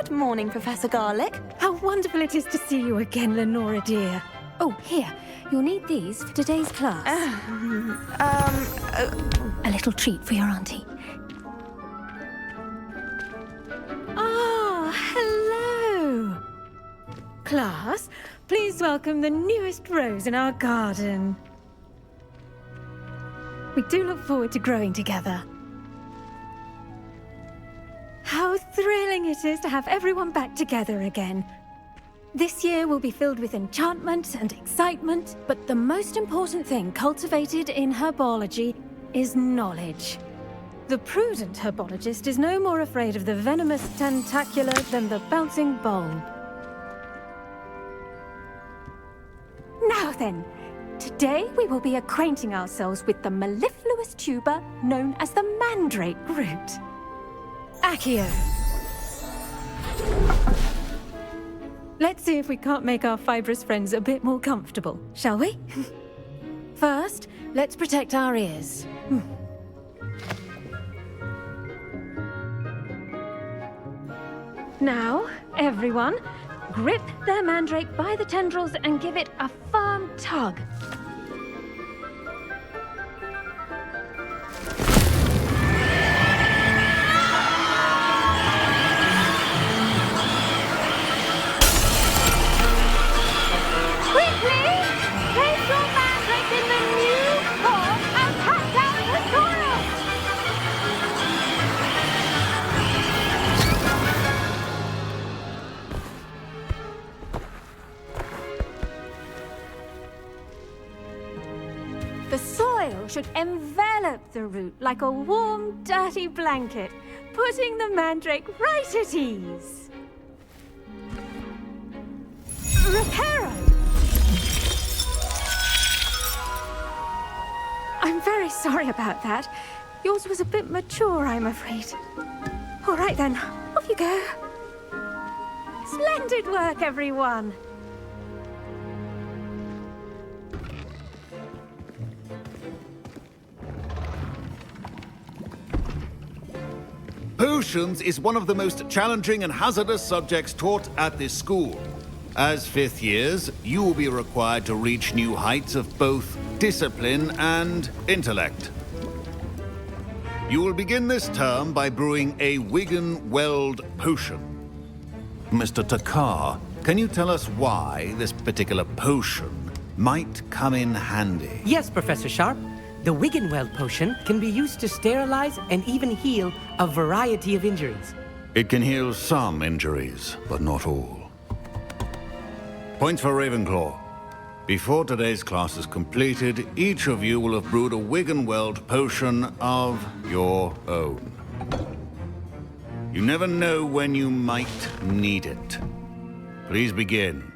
Good morning, Professor Garlic. How wonderful it is to see you again, Lenora dear. Oh, here. You'll need these for today's class. A little treat for your auntie. Ah, hello. Class, please welcome the newest rose in our garden. We do look forward to growing together. How thrilling it is to have everyone back together again. This year will be filled with enchantment and excitement, but the most important thing cultivated in herbology is knowledge. The prudent herbologist is no more afraid of the venomous tentacula than the bouncing bulb. Now then, today we will be acquainting ourselves with the mellifluous tuber known as the mandrake root. Accio. Let's see if we can't make our fibrous friends a bit more comfortable, shall we? First, let's protect our ears. Now, everyone, grip their mandrake by the tendrils and give it a firm tug. The soil should envelop the root like a warm, dirty blanket, putting the mandrake right at ease. Reparo! I'm very sorry about that. Yours was a bit mature, I'm afraid. All right then, off you go. Splendid work, everyone. Potions is one of the most challenging and hazardous subjects taught at this school. As fifth years, you will be required to reach new heights of both discipline and intellect. You will begin this term by brewing a Wigan-Weld potion. Mr. Takar, can you tell us why this particular potion might come in handy? Yes, Professor Sharp. The Wigan-Weld potion can be used to sterilize and even heal a variety of injuries. It can heal some injuries, but not all. Points for Ravenclaw. Before today's class is completed, each of you will have brewed a Wigan-Weld potion of your own. You never know when you might need it. Please begin.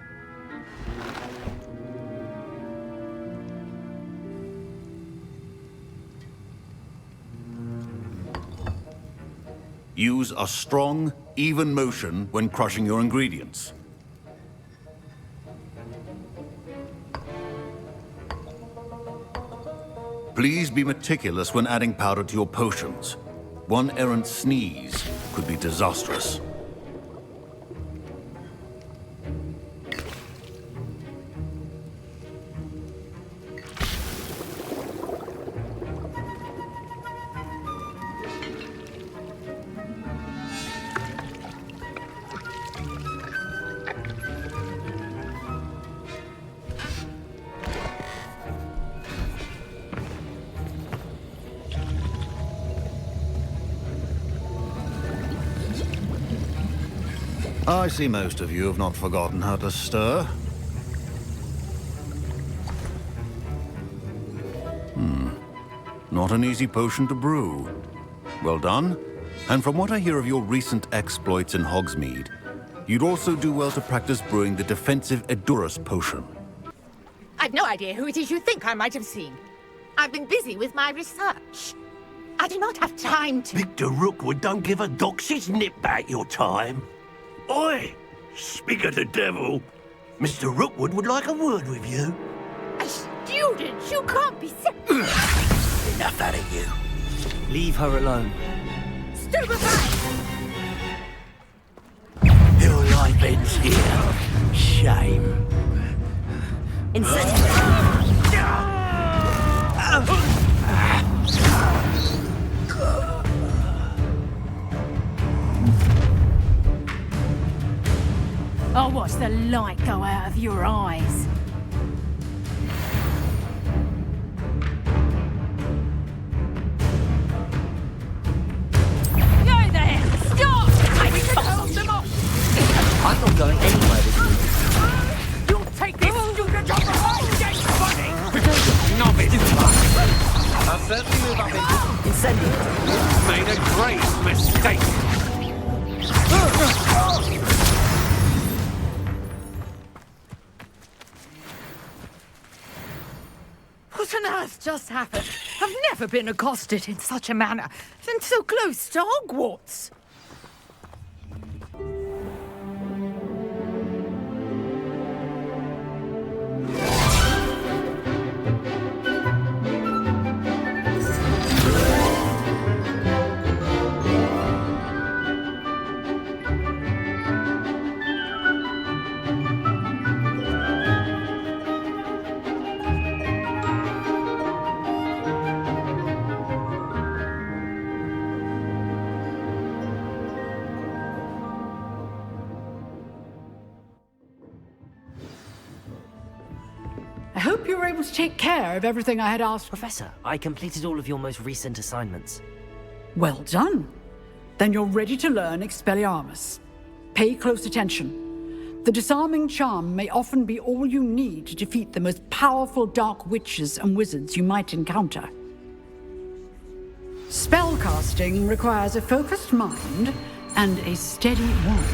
Use a strong, even motion when crushing your ingredients. Please be meticulous when adding powder to your potions. One errant sneeze could be disastrous. I see most of you have not forgotten how to stir. Not an easy potion to brew. Well done. And from what I hear of your recent exploits in Hogsmeade, you'd also do well to practice brewing the defensive Edurus potion. I've no idea who it is you think I might have seen. I've been busy with my research. I do not have time to... Victor Rookwood don't give a doxy's nip back your time. Oi! Speak of the devil. Mr. Rookwood would like a word with you. A student? You can't be sick. Enough out of you. Leave her alone. Stupefy! life ends here. Shame. I'll watch the light go out of your eyes. Go there! Stop! I told them off! I'm not going anywhere with you. You'll take this stupid job of mine, James Bunny! I'll certainly move up in. Incendio. Made a great mistake. What on earth just happened? I've never been accosted in such a manner, and so close to Hogwarts. I hope you were able to take care of everything I had asked. Professor, I completed all of your most recent assignments. Well done. Then you're ready to learn Expelliarmus. Pay close attention. The disarming charm may often be all you need to defeat the most powerful dark witches and wizards you might encounter. Spellcasting requires a focused mind and a steady wand.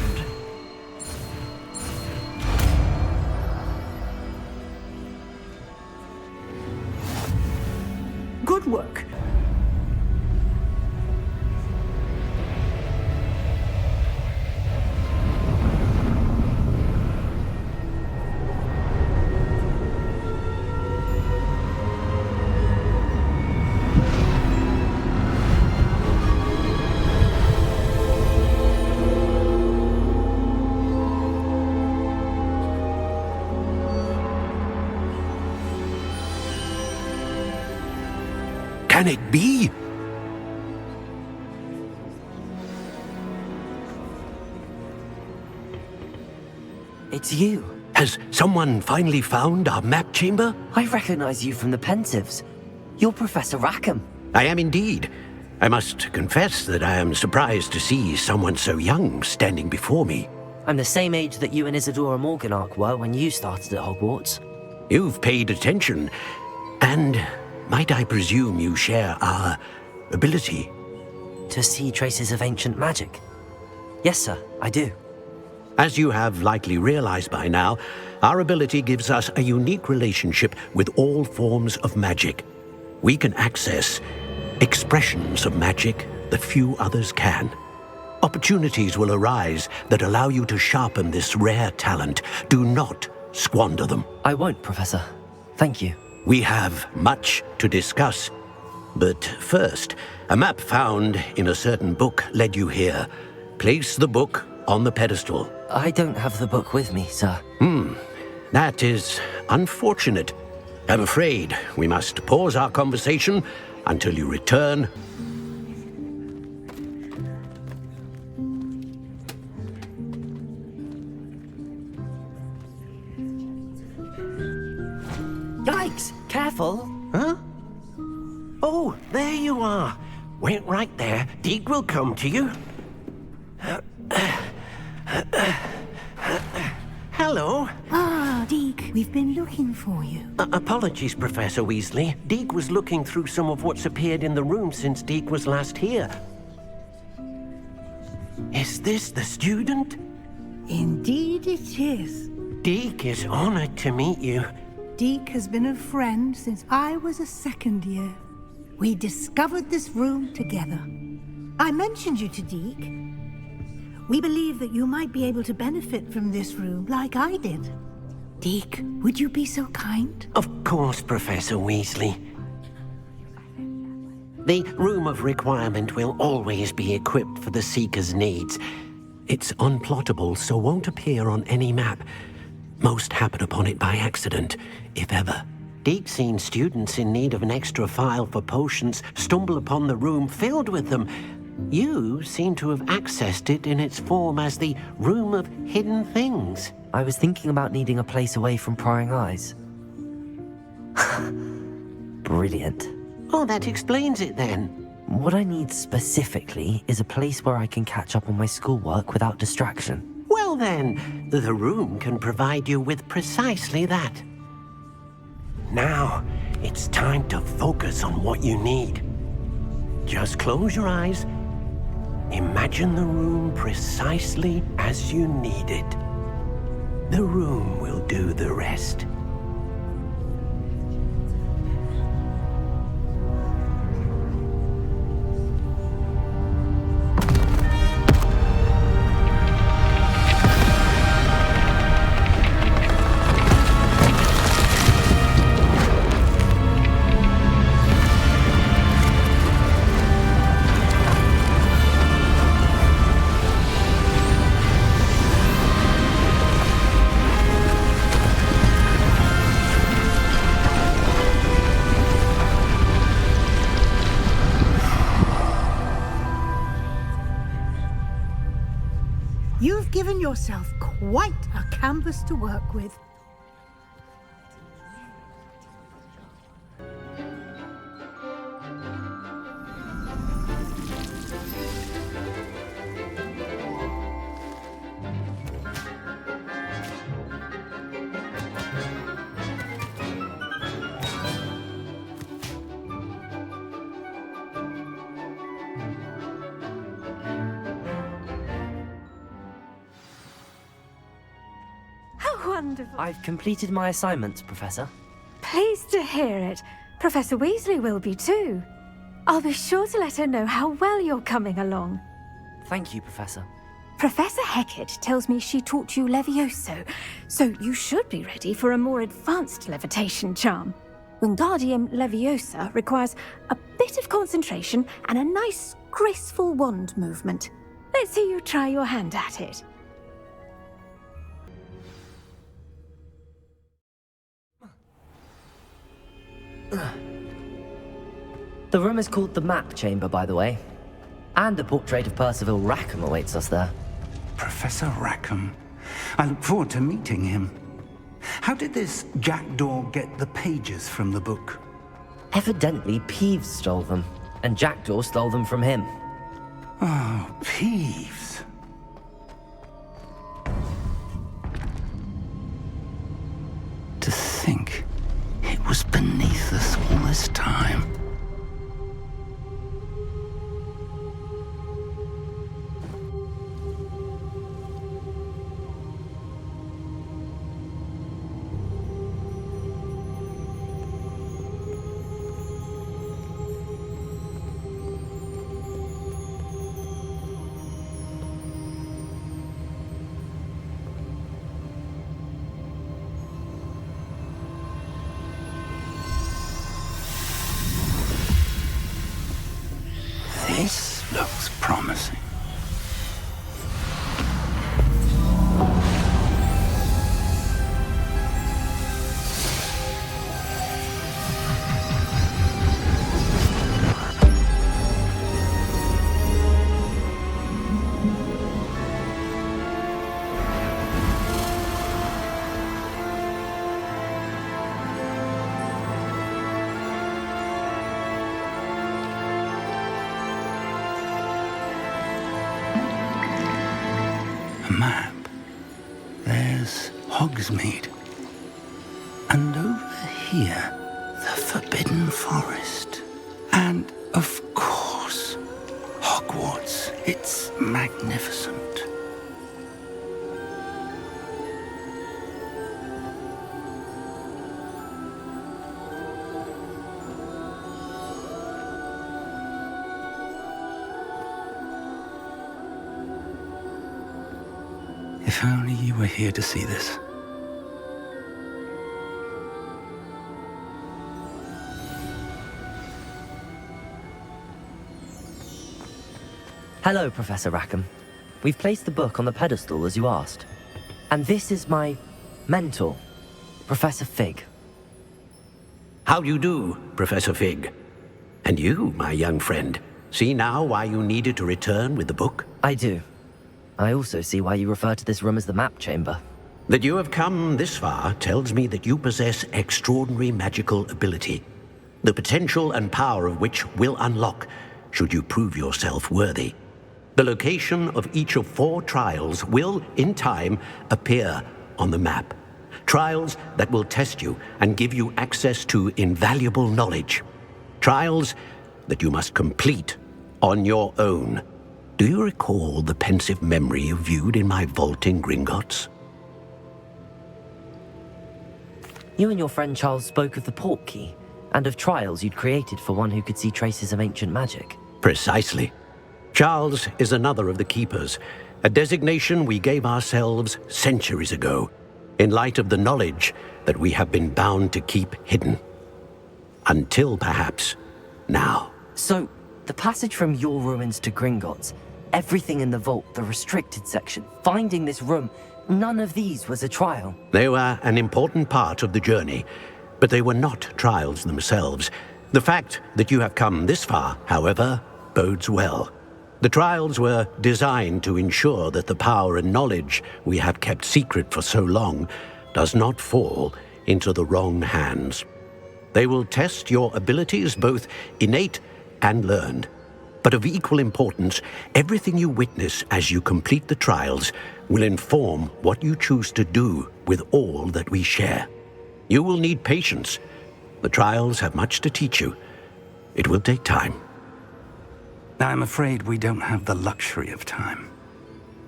Good work. Can it be? It's you. Has someone finally found our map chamber? I recognize you from the Pensieves. You're Professor Rackham. I am indeed. I must confess that I am surprised to see someone so young standing before me. I'm the same age that you and Isadora Morganach were when you started at Hogwarts. You've paid attention, and might I presume you share our ability? To see traces of ancient magic. Yes, sir, I do. As you have likely realized by now, our ability gives us a unique relationship with all forms of magic. We can access expressions of magic that few others can. Opportunities will arise that allow you to sharpen this rare talent. Do not squander them. I won't, Professor. Thank you. We have much to discuss. But first, a map found in a certain book led you here. Place the book on the pedestal. I don't have the book with me, sir. That is unfortunate. I'm afraid we must pause our conversation until you return. Yikes! Careful! Huh? Oh, there you are. Wait right there. Deke will come to you. Hello. Ah, Deke, we've been looking for you. Apologies, Professor Weasley. Deke was looking through some of what's appeared in the room since Deke was last here. Is this the student? Indeed it is. Deke is honored to meet you. Deke has been a friend since I was a second year. We discovered this room together. I mentioned you to Deke. We believe that you might be able to benefit from this room like I did. Deke, would you be so kind? Of course, Professor Weasley. The Room of Requirement will always be equipped for the Seeker's needs. It's unplottable, so won't appear on any map. Most happen upon it by accident, if ever. Deke's seen students in need of an extra file for potions stumble upon the room filled with them. You seem to have accessed it in its form as the Room of Hidden Things. I was thinking about needing a place away from prying eyes. Brilliant. Oh, that explains it then. What I need specifically is a place where I can catch up on my schoolwork without distraction. Well then, the room can provide you with precisely that. Now, it's time to focus on what you need. Just close your eyes. Imagine the room precisely as you need it. The room will do the rest. You've given yourself quite a canvas to work with. How wonderful. I've completed my assignments, Professor. Pleased to hear it. Professor Weasley will be too. I'll be sure to let her know how well you're coming along. Thank you, Professor. Professor Hecat tells me she taught you Levioso, so you should be ready for a more advanced levitation charm. Wingardium Leviosa requires a bit of concentration and a nice, graceful wand movement. Let's see you try your hand at it. The room is called the Map Chamber, by the way. And a portrait of Percival Rackham awaits us there. Professor Rackham. I look forward to meeting him. How did this jackdaw get the pages from the book? Evidently, Peeves stole them, and Jackdaw stole them from him. Oh, Peeves. To think it was beneath us all this time. This looks promising. A map. There's Hogsmeade. And over here, the Forbidden Forest. And, of course, Hogwarts. It's magnificent. If only you were here to see this. Hello, Professor Rackham. we've placed the book on the pedestal as you asked. And this is my mentor, Professor Fig. How do you do, Professor Fig? And you, my young friend, see now why you needed to return with the book? I do. I also see why you refer to this room as the map chamber. That you have come this far tells me that you possess extraordinary magical ability, the potential and power of which will unlock should you prove yourself worthy. The location of each of 4 trials will, in time, appear on the map. Trials that will test you and give you access to invaluable knowledge. Trials that you must complete on your own. Do you recall the pensive memory you viewed in my vault in Gringotts? You and your friend Charles spoke of the port key, and of trials you'd created for one who could see traces of ancient magic. Precisely. Charles is another of the Keepers, a designation we gave ourselves centuries ago, in light of the knowledge that we have been bound to keep hidden. Until, perhaps, now. So, the passage from your ruins to Gringotts, everything in the vault, the restricted section, finding this room, none of these was a trial. They were an important part of the journey, but they were not trials themselves. The fact that you have come this far, however, bodes well. The trials were designed to ensure that the power and knowledge we have kept secret for so long does not fall into the wrong hands. They will test your abilities, both innate and learned. But of equal importance, everything you witness as you complete the trials will inform what you choose to do with all that we share. You will need patience. The trials have much to teach you. It will take time. I'm afraid we don't have the luxury of time.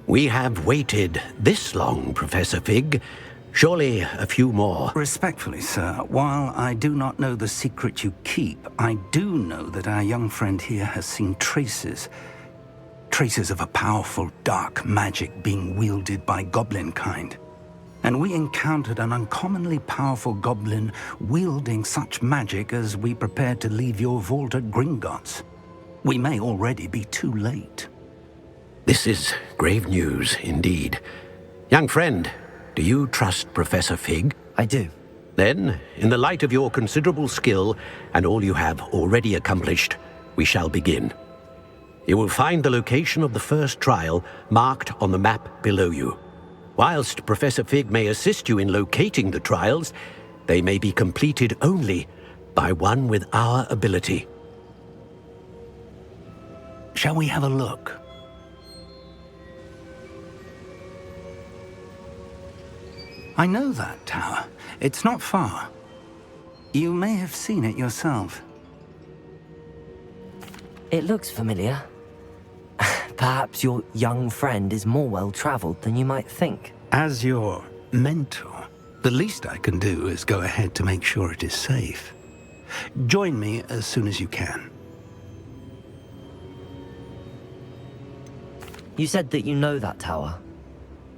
We have waited this long, Professor Fig. Surely a few more. Respectfully, sir, while I do not know the secret you keep, I do know that our young friend here has seen traces of a powerful dark magic being wielded by goblin kind. And we encountered an uncommonly powerful goblin wielding such magic as we prepared to leave your vault at Gringotts. We may already be too late. This is grave news indeed. Young friend, do you trust Professor Fig? I do. Then, in the light of your considerable skill and all you have already accomplished, we shall begin. You will find the location of the first trial marked on the map below you. Whilst Professor Fig may assist you in locating the trials, they may be completed only by one with our ability. Shall we have a look? I know that tower. It's not far. You may have seen it yourself. It looks familiar. Perhaps your young friend is more well-traveled than you might think. As your mentor, the least I can do is go ahead to make sure it is safe. Join me as soon as you can. You said that you know that tower.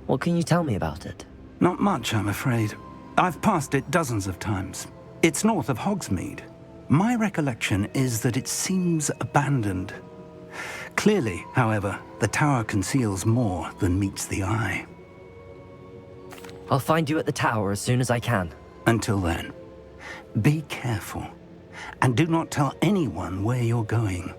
What can you tell me about it? Not much, I'm afraid. I've passed it dozens of times. It's north of Hogsmeade. My recollection is that it seems abandoned. Clearly, however, the tower conceals more than meets the eye. I'll find you at the tower as soon as I can. Until then, be careful, and do not tell anyone where you're going.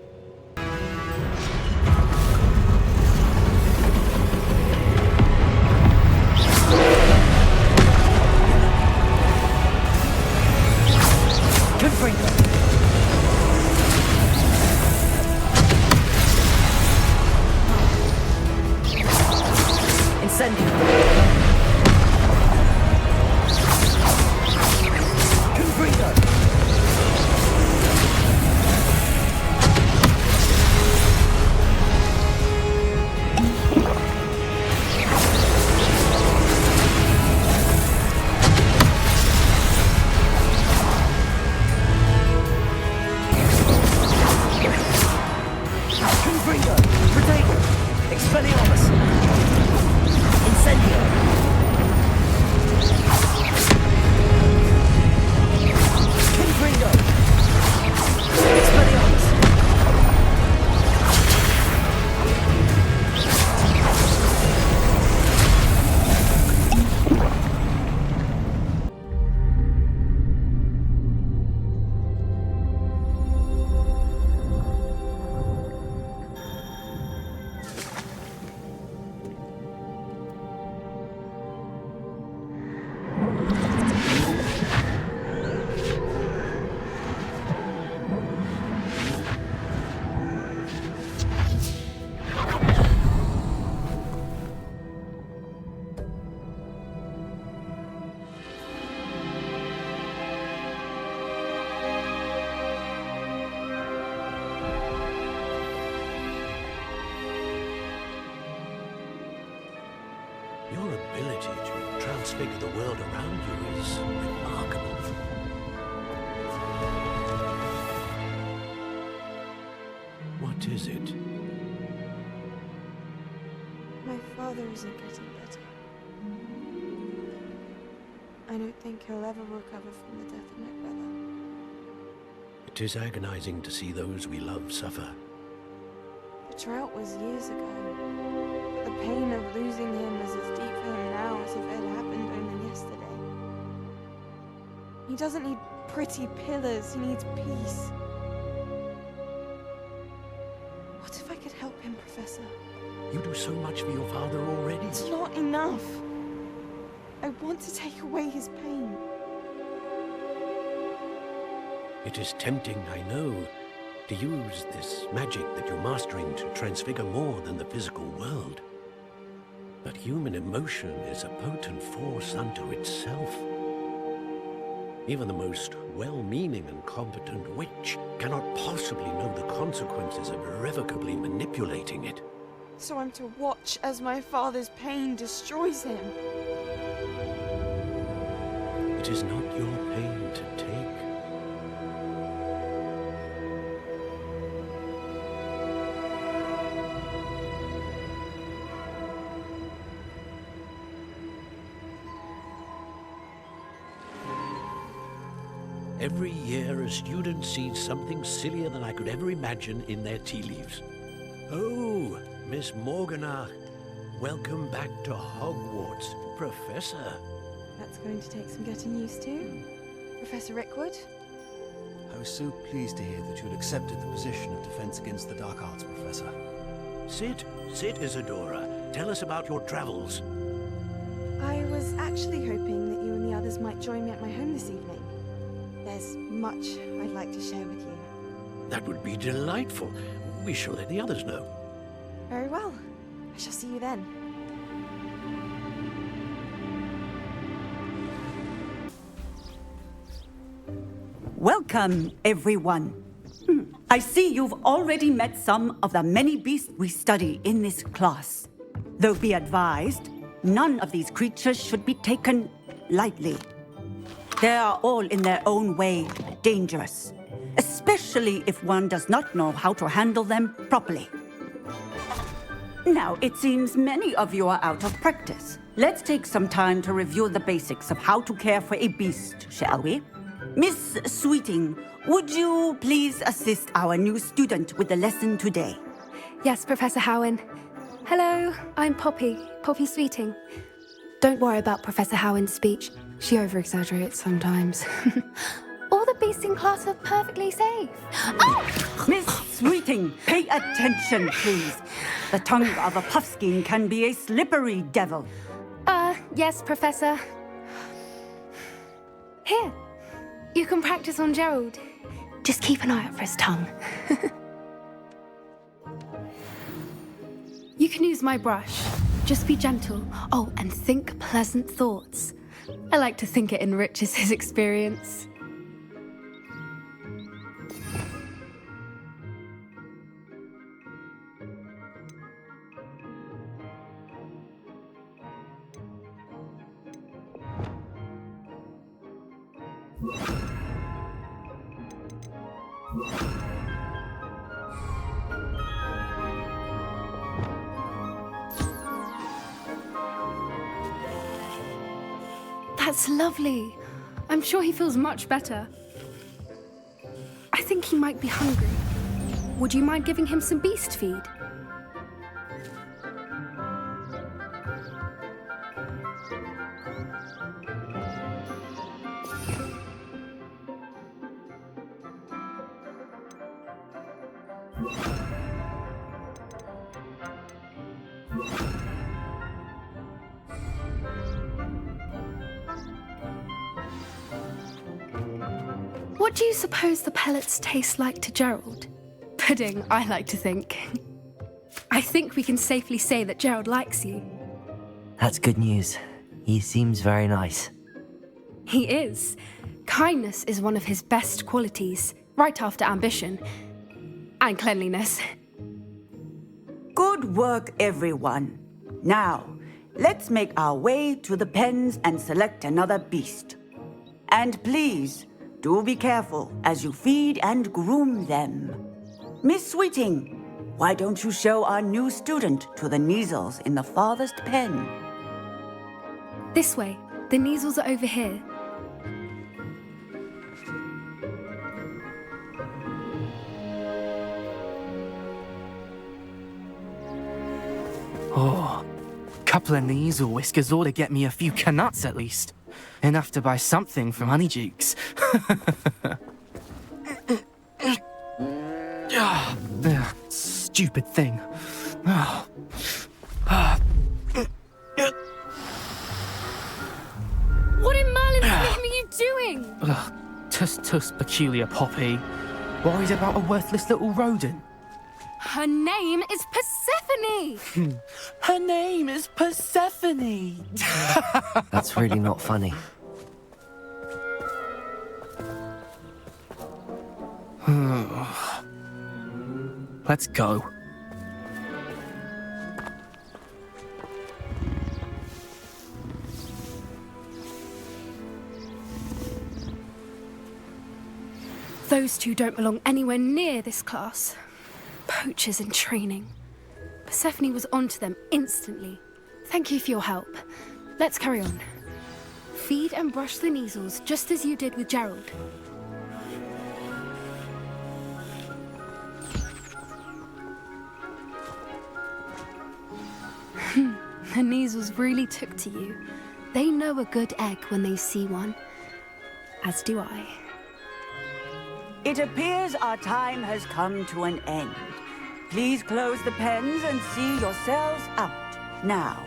transfigure the world around you is remarkable. What is it? My father isn't getting better. I don't think he'll ever recover from the death of my brother. It is agonizing to see those we love suffer. The drought was years ago. But the pain of losing him is as deep for him now as if it had happened only yesterday. He doesn't need pretty pillars, he needs peace. What if I could help him, Professor? You do so much for your father already. It's not enough. I want to take away his pain. It is tempting, I know, to use this magic that you're mastering to transfigure more than the physical world. But human emotion is a potent force unto itself. Even the most well-meaning and competent witch cannot possibly know the consequences of irrevocably manipulating it. So I'm to watch as my father's pain destroys him. It is not your pain to take. Every year, a student sees something sillier than I could ever imagine in their tea leaves. Oh, Miss Morganach, welcome back to Hogwarts, Professor. That's going to take some getting used to. Professor Rickwood? I was so pleased to hear that you had accepted the position of Defense Against the Dark Arts, Professor. Sit, Isadora. Tell us about your travels. I was actually hoping that you and the others might join me at my home this evening. There's much I'd like to share with you. That would be delightful. We shall let the others know. Very well. I shall see you then. Welcome, everyone. I see you've already met some of the many beasts we study in this class. Though be advised, none of these creatures should be taken lightly. They are all in their own way dangerous, especially if one does not know how to handle them properly. Now, it seems many of you are out of practice. Let's take some time to review the basics of how to care for a beast, shall we? Miss Sweeting, would you please assist our new student with the lesson today? Yes, Professor Howen. Hello, I'm Poppy Sweeting. Don't worry about Professor Howen's speech. She over-exaggerates sometimes. All the beasts in class are perfectly safe. Oh! Miss Sweeting, pay attention, please. The tongue of a puffskein can be a slippery devil. Yes, Professor. Here, you can practice on Gerald. Just keep an eye out for his tongue. You can use my brush. Just be gentle. Oh, and think pleasant thoughts. I like to think it enriches his experience. That's lovely. I'm sure he feels much better. I think he might be hungry. Would you mind giving him some beast feed? What do you suppose the pellets taste like to Gerald? Pudding, I like to think. I think we can safely say that Gerald likes you. That's good news. He seems very nice. He is. Kindness is one of his best qualities, right after ambition. And cleanliness. Good work, everyone. Now, let's make our way to the pens and select another beast. And please, do be careful as you feed and groom them. Miss Sweeting, why don't you show our new student to the Kneazles in the farthest pen? This way. The Kneazles are over here. Oh, couple of Kneazle whiskers ought to get me a few canuts at least. Enough to buy something from Honeydukes. Stupid thing. What in Merlin's name are you doing? Tuss, peculiar Poppy. Worried about a worthless little rodent? Her name is Persephone! Her name is Persephone! That's really not funny. Let's go. Those two don't belong anywhere near this class. Poachers in training. Persephone was onto them instantly. Thank you for your help. Let's carry on. Feed and brush the Kneazles just as you did with Gerald. The Kneazles really took to you. They know a good egg when they see one. As do I. It appears our time has come to an end. Please close the pens and see yourselves out. Now,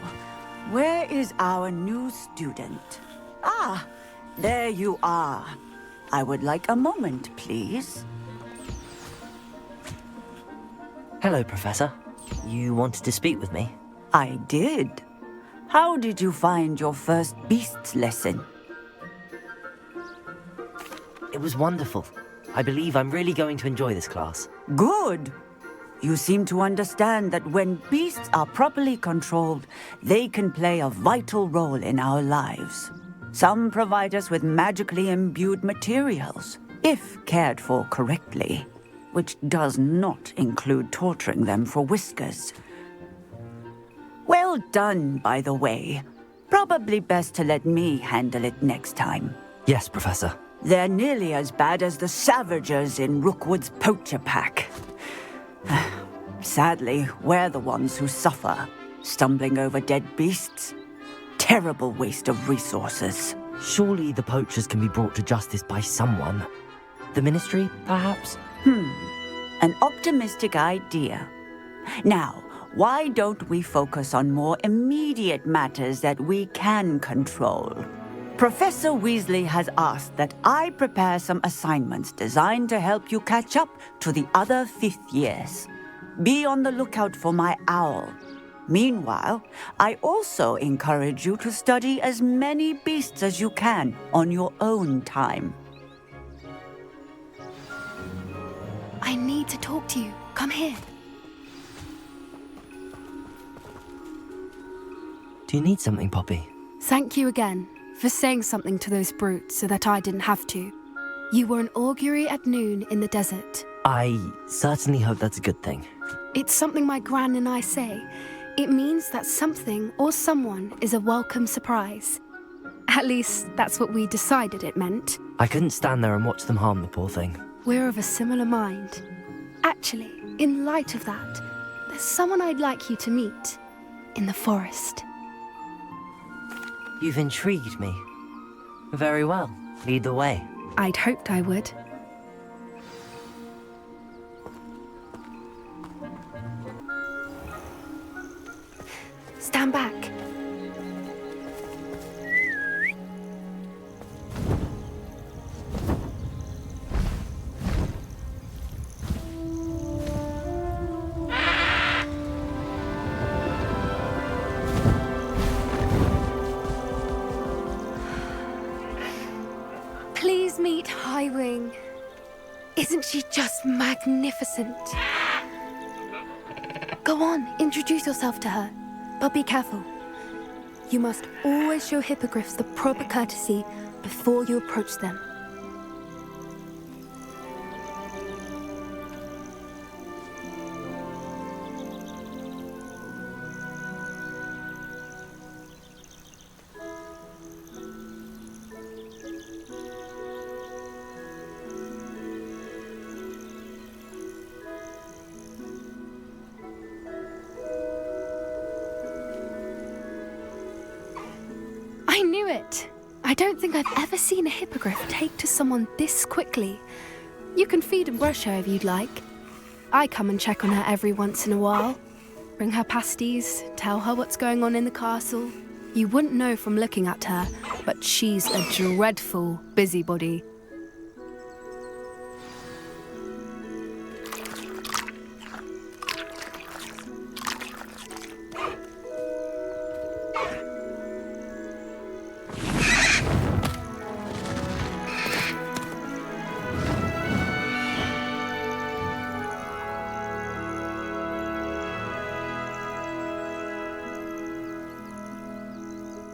where is our new student? Ah, there you are. I would like a moment, please. Hello, Professor. You wanted to speak with me? I did. How did you find your first beasts lesson? It was wonderful. I believe I'm really going to enjoy this class. Good. You seem to understand that when beasts are properly controlled, they can play a vital role in our lives. Some provide us with magically imbued materials, if cared for correctly, which does not include torturing them for whiskers. Well done, by the way. Probably best to let me handle it next time. Yes, Professor. They're nearly as bad as the Savagers in Rookwood's poacher pack. Sadly, we're the ones who suffer, stumbling over dead beasts. Terrible waste of resources. Surely the poachers can be brought to justice by someone. The Ministry, perhaps? An optimistic idea. Now, why don't we focus on more immediate matters that we can control? Professor Weasley has asked that I prepare some assignments designed to help you catch up to the other 5th years. Be on the lookout for my owl. Meanwhile, I also encourage you to study as many beasts as you can on your own time. I need to talk to you. Come here. Do you need something, Poppy? Thank you again for saying something to those brutes so that I didn't have to. You were an augury at noon in the desert. I certainly hope that's a good thing. It's something my gran and I say. It means that something or someone is a welcome surprise. At least, that's what we decided it meant. I couldn't stand there and watch them harm the poor thing. We're of a similar mind. Actually, in light of that, there's someone I'd like you to meet. In the forest. You've intrigued me. Very well. Lead the way. I'd hoped I would. Stand back. Please meet Highwing. Isn't she just magnificent? Go on, introduce yourself to her. But be careful. You must always show hippogriffs the proper courtesy before you approach them. I knew it! I don't think I've ever seen a hippogriff take to someone this quickly. You can feed and brush her if you'd like. I come and check on her every once in a while. Bring her pasties, tell her what's going on in the castle. You wouldn't know from looking at her, but she's a dreadful busybody.